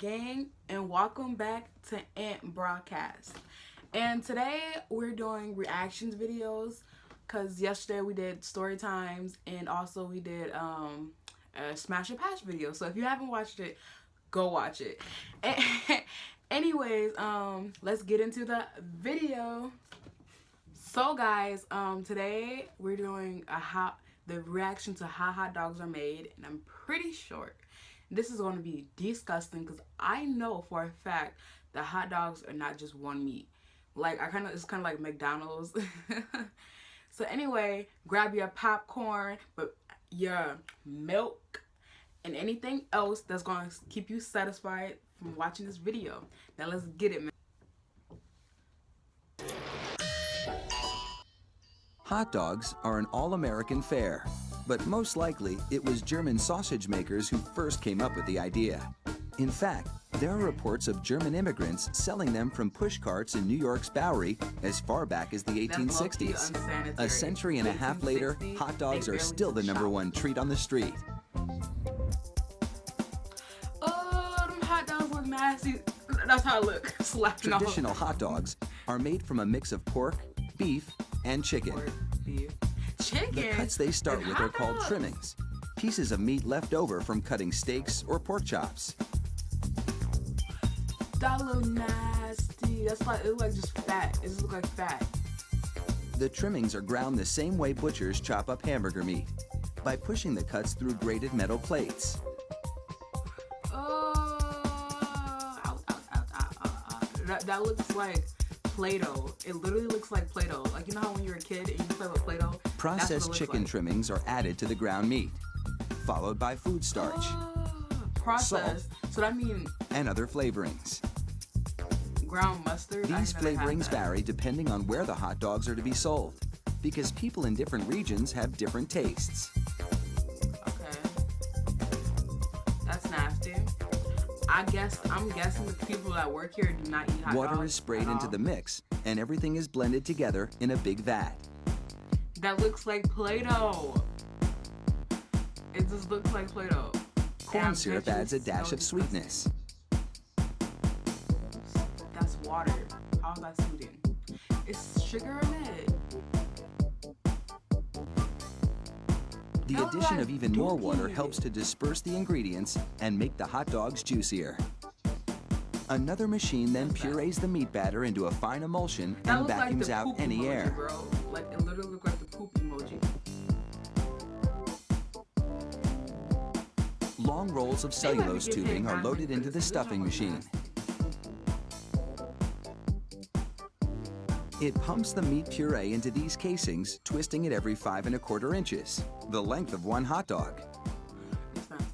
gang, and welcome back to Ant Broadcast. And today we're doing reactions videos because yesterday we did story times and also we did a smash or patch video. So if you haven't watched it, go watch it. Anyways, let's get into the video. So guys, today we're doing the reaction to how hot dogs are made, and I'm pretty sure this is going to be disgusting because I know for a fact that hot dogs are not just one meat. Like it's kind of like McDonald's. So anyway, grab your popcorn, but your milk and anything else that's going to keep you satisfied from watching this video. Now let's get it, man. Hot dogs are an all-American fare, but most likely it was German sausage makers who first came up with the idea. In fact, there are reports of German immigrants selling them from push carts in New York's Bowery as far back as the 1860s. A century and a half later, hot dogs are still the #1 treat on the street. Oh, them hot dogs look nasty. That's how I look. Slapping off. Traditional hot dogs are made from a mix of pork, beef, and chicken. Chicken? The cuts they start with are called trimmings, pieces of meat left over from cutting steaks or pork chops. That look nasty. That's like, it look like just fat. It just look like fat. The trimmings are ground the same way butchers chop up hamburger meat, by pushing the cuts through grated metal plates. That looks like Play-Doh. It literally looks like Play-Doh. Like, you know how when you're a kid and you play with Play-Doh? Processed chicken trimmings are added to the ground meat, followed by food starch, processed. salt, so that means and other flavorings. Ground mustard. These flavorings vary depending on where the hot dogs are to be sold, because people in different regions have different tastes. Okay. That's nasty. I'm guessing the people that work here do not eat hot dogs. Water is sprayed into the mix, and everything is blended together in a big vat. That looks like Play-Doh. It just looks like Play-Doh. Corn syrup adds a dash of sweetness. That's water. How is that sweetened? It's sugar in it. The addition of even more water helps to disperse the ingredients and make the hot dogs juicier. Another machine then purees the meat batter into a fine emulsion and vacuums out any air. Bro. Like, it literally looks like the poop emoji. Long rolls of cellulose tubing are loaded into the stuffing machine. It pumps the meat puree into these casings, twisting it every 5 1/4 inches, the length of one hot dog.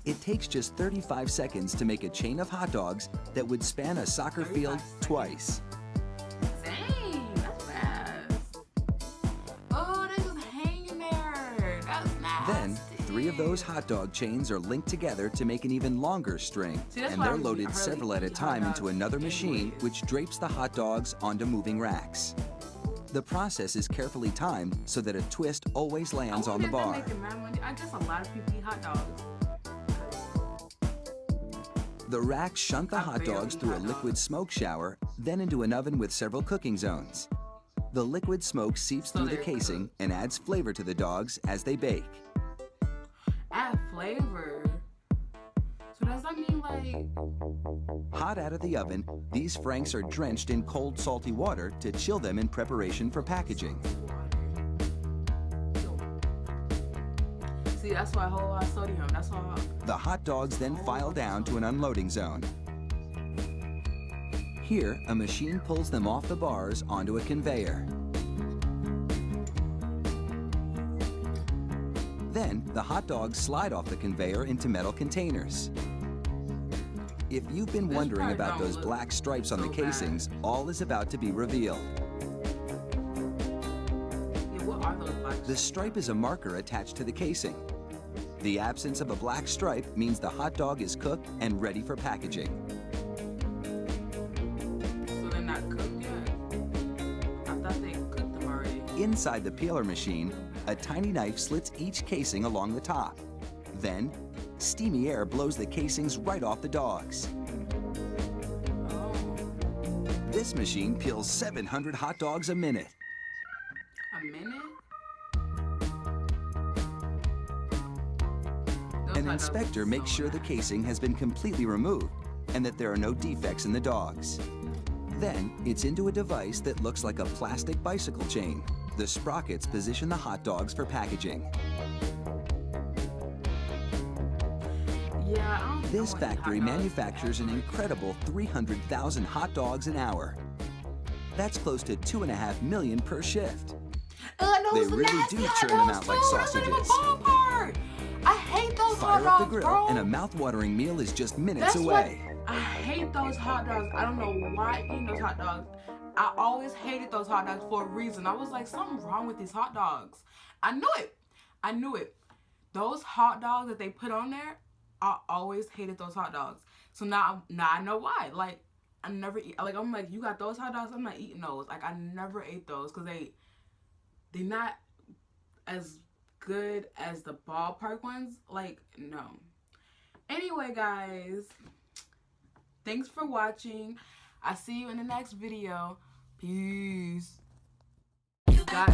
It takes just 35 seconds to make a chain of hot dogs that would span a soccer field twice. Dang, that's fast. Oh, they just hanging there. That's nasty. Then, 3 of those hot dog chains are linked together to make an even longer string, and they're loaded several at a time into another machine, which drapes the hot dogs onto moving racks. The process is carefully timed so that a twist always lands on the bar. I guess a lot of people eat hot dogs. The racks shunt the hot dogs through a liquid smoke shower, then into an oven with several cooking zones. The liquid smoke seeps through the casing and adds flavor to the dogs as they bake. Add flavor? So does that mean like... Hot out of the oven, these franks are drenched in cold salty water to chill them in preparation for packaging. See, that's why a whole lot of sodium. That's why. The hot dogs then file down to an unloading zone. Here, a machine pulls them off the bars onto a conveyor. Then, the hot dogs slide off the conveyor into metal containers. If you've been wondering about those black stripes on the casings, all is about to be revealed. What are those black stripes? The stripe is a marker attached to the casing. The absence of a black stripe means the hot dog is cooked and ready for packaging. So they're not cooked yet? I thought they cooked them already. Inside the peeler machine, a tiny knife slits each casing along the top. Then, steamy air blows the casings right off the dogs. This machine peels 700 hot dogs a minute. A minute? An inspector makes sure the casing has been completely removed and that there are no defects in the dogs. Then it's into a device that looks like a plastic bicycle chain. The sprockets position the hot dogs for packaging. Yeah, I don't think I This want to eat factory hot dogs. manufactures an incredible 300,000 hot dogs an hour. That's close to 2.5 million per shift. They Those really nasty do hot churn them dogs, out like too. That's sausages. like a ballpark. I hate those hot Fire up the dogs, grill, bro. and a mouth-watering meal is just minutes That's away. what I hate those hot dogs. I don't know why I eat those hot dogs. I always hated those hot dogs for a reason. I was like, something's wrong with these hot dogs. I knew it. I knew it. Those hot dogs that they put on there, I always hated those hot dogs. So now I know why. Like, I never eat. Like, I'm like, you got those hot dogs? I'm not eating those. Like, I never ate those because they're not as good as the ballpark ones. Like, no. Anyway, guys, thanks for watching. I'll see you in the next video. Peace. You got